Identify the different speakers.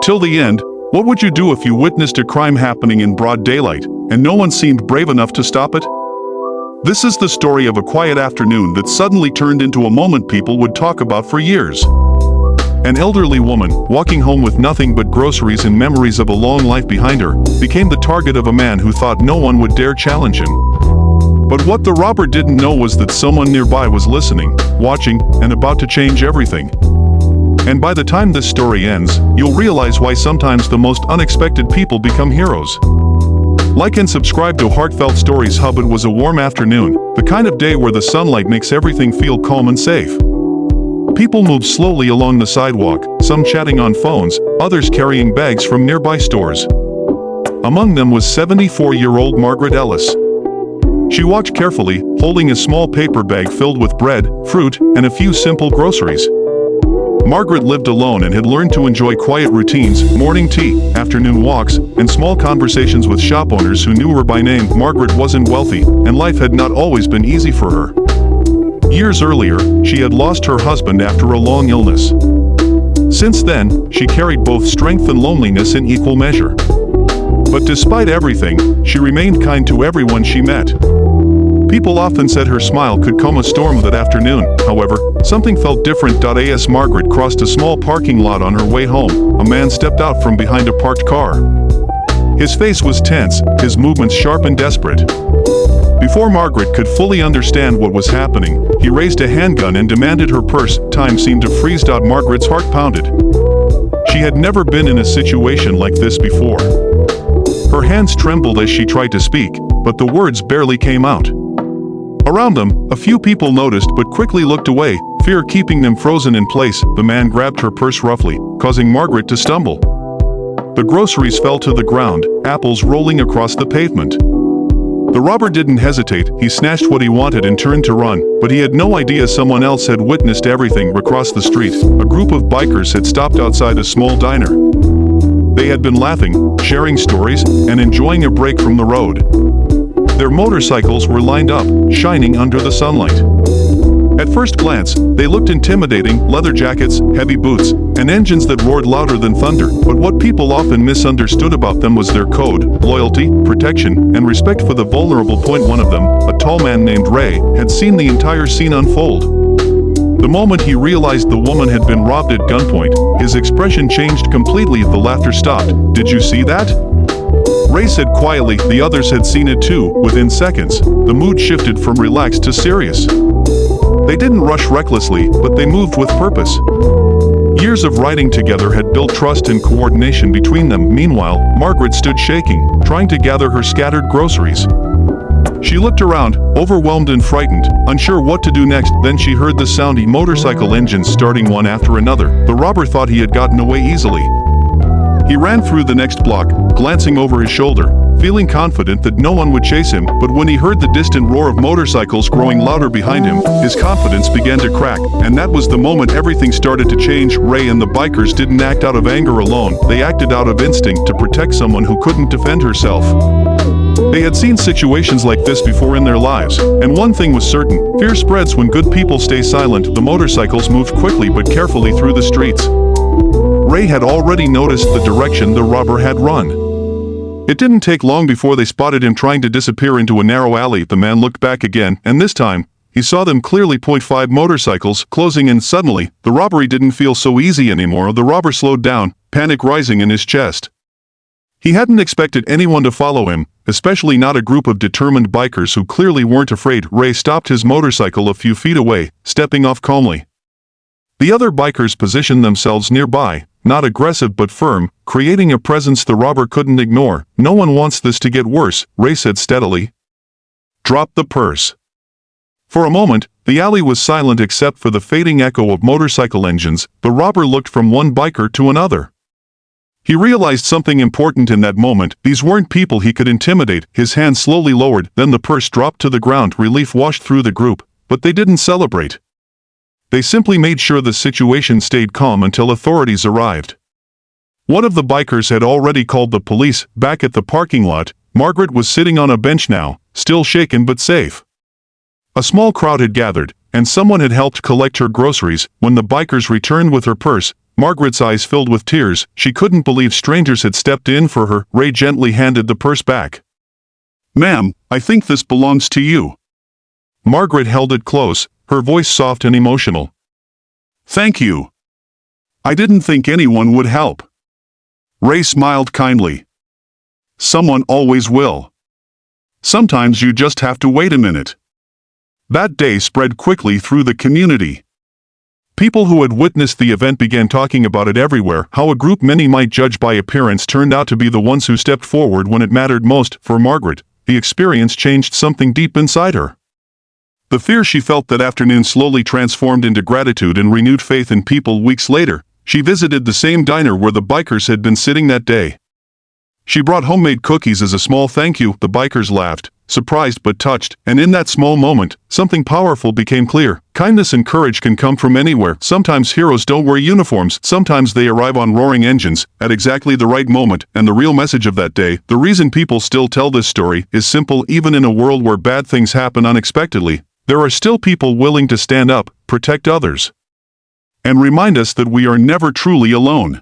Speaker 1: Till the end, what would you do if you witnessed a crime happening in broad daylight, and no one seemed brave enough to stop it? This is the story of a quiet afternoon that suddenly turned into a moment people would talk about for years. An elderly woman, walking home with nothing but groceries and memories of a long life behind her, became the target of a man who thought no one would dare challenge him. But what the robber didn't know was that someone nearby was listening, watching, and about to change everything. And by the time this story ends, you'll realize why sometimes the most unexpected people become heroes. Like and subscribe to Heartfelt Stories Hub. It was a warm afternoon, the kind of day where the sunlight makes everything feel calm and safe. People moved slowly along the sidewalk, some chatting on phones, others carrying bags from nearby stores. Among them was 74-year-old Margaret Ellis. She walked carefully, holding a small paper bag filled with bread, fruit, and a few simple groceries. Margaret lived alone and had learned to enjoy quiet routines, morning tea, afternoon walks, and small conversations with shop owners who knew her by name. Margaret wasn't wealthy, and life had not always been easy for her. Years earlier, she had lost her husband after a long illness. Since then, she carried both strength and loneliness in equal measure. But despite everything, she remained kind to everyone she met. People often said her smile could calm a storm that afternoon. However, something felt different. As Margaret crossed a small parking lot on her way home, a man stepped out from behind a parked car. His face was tense, his movements sharp and desperate. Before Margaret could fully understand what was happening, he raised a handgun and demanded her purse. Time seemed to freeze. Margaret's heart pounded. She had never been in a situation like this before. Her hands trembled as she tried to speak, but the words barely came out. Around them, a few people noticed but quickly looked away, fear keeping them frozen in place. The man grabbed her purse roughly, causing Margaret to stumble. The groceries fell to the ground, apples rolling across the pavement. The robber didn't hesitate. He snatched what he wanted and turned to run, but he had no idea someone else had witnessed everything. Across the street, a group of bikers had stopped outside a small diner. They had been laughing, sharing stories, and enjoying a break from the road. Their motorcycles were lined up, shining under the sunlight. At first glance, they looked intimidating: leather jackets, heavy boots, and engines that roared louder than thunder. But what people often misunderstood about them was their code: loyalty, protection, and respect for the vulnerable. One of them, a tall man named Ray, had seen the entire scene unfold. The moment he realized the woman had been robbed at gunpoint, his expression changed completely. The laughter stopped. "Did you see that?" Ray said quietly. The others had seen it too. Within seconds, the mood shifted from relaxed to serious. They didn't rush recklessly, but they moved with purpose. Years of riding together had built trust and coordination between them. Meanwhile, Margaret stood shaking, trying to gather her scattered groceries. She looked around, overwhelmed and frightened, unsure what to do next. Then she heard the sound of motorcycle engines starting one after another. The robber thought he had gotten away easily. He ran through the next block, glancing over his shoulder, feeling confident that no one would chase him. But when he heard the distant roar of motorcycles growing louder behind him, his confidence began to crack. And that was the moment everything started to change. Ray and the bikers didn't act out of anger alone. They acted out of instinct to protect someone who couldn't defend herself. They had seen situations like this before in their lives, and one thing was certain: fear spreads when good people stay silent. The motorcycles moved quickly but carefully through the streets. Ray had already noticed the direction the robber had run. It didn't take long before they spotted him trying to disappear into a narrow alley. The man looked back again, and this time, he saw them clearly. 5 motorcycles closing in. Suddenly, the robbery didn't feel so easy anymore. The robber slowed down, panic rising in his chest. He hadn't expected anyone to follow him, especially not a group of determined bikers who clearly weren't afraid. Ray stopped his motorcycle a few feet away, stepping off calmly. The other bikers positioned themselves nearby, not aggressive but firm, creating a presence the robber couldn't ignore. "No one wants this to get worse," Ray said steadily. "Drop the purse." For a moment, the alley was silent except for the fading echo of motorcycle engines. The robber looked from one biker to another. He realized something important in that moment. These weren't people he could intimidate. His hand slowly lowered, then the purse dropped to the ground. Relief washed through the group, but they didn't celebrate. They simply made sure the situation stayed calm until authorities arrived. One of the bikers had already called the police. Back at the parking lot, Margaret was sitting on a bench now, still shaken but safe. A small crowd had gathered, and someone had helped collect her groceries. When the bikers returned with her purse, Margaret's eyes filled with tears. She couldn't believe strangers had stepped in for her. Ray gently handed the purse back. "Ma'am, I think this belongs to you." Margaret held it close, her voice soft and emotional. "Thank you. I didn't think anyone would help." Ray smiled kindly. "Someone always will. Sometimes you just have to wait a minute." That day spread quickly through the community. People who had witnessed the event began talking about it everywhere. How a group many might judge by appearance turned out to be the ones who stepped forward when it mattered most. For Margaret, the experience changed something deep inside her. The fear she felt that afternoon slowly transformed into gratitude and renewed faith in people. Weeks later, she visited the same diner where the bikers had been sitting that day. She brought homemade cookies as a small thank you. The bikers laughed, surprised but touched, and in that small moment, something powerful became clear. Kindness and courage can come from anywhere. Sometimes heroes don't wear uniforms. Sometimes they arrive on roaring engines, at exactly the right moment. And the real message of that day, the reason people still tell this story, is simple. Even in a world where bad things happen unexpectedly, there are still people willing to stand up, protect others, and remind us that we are never truly alone.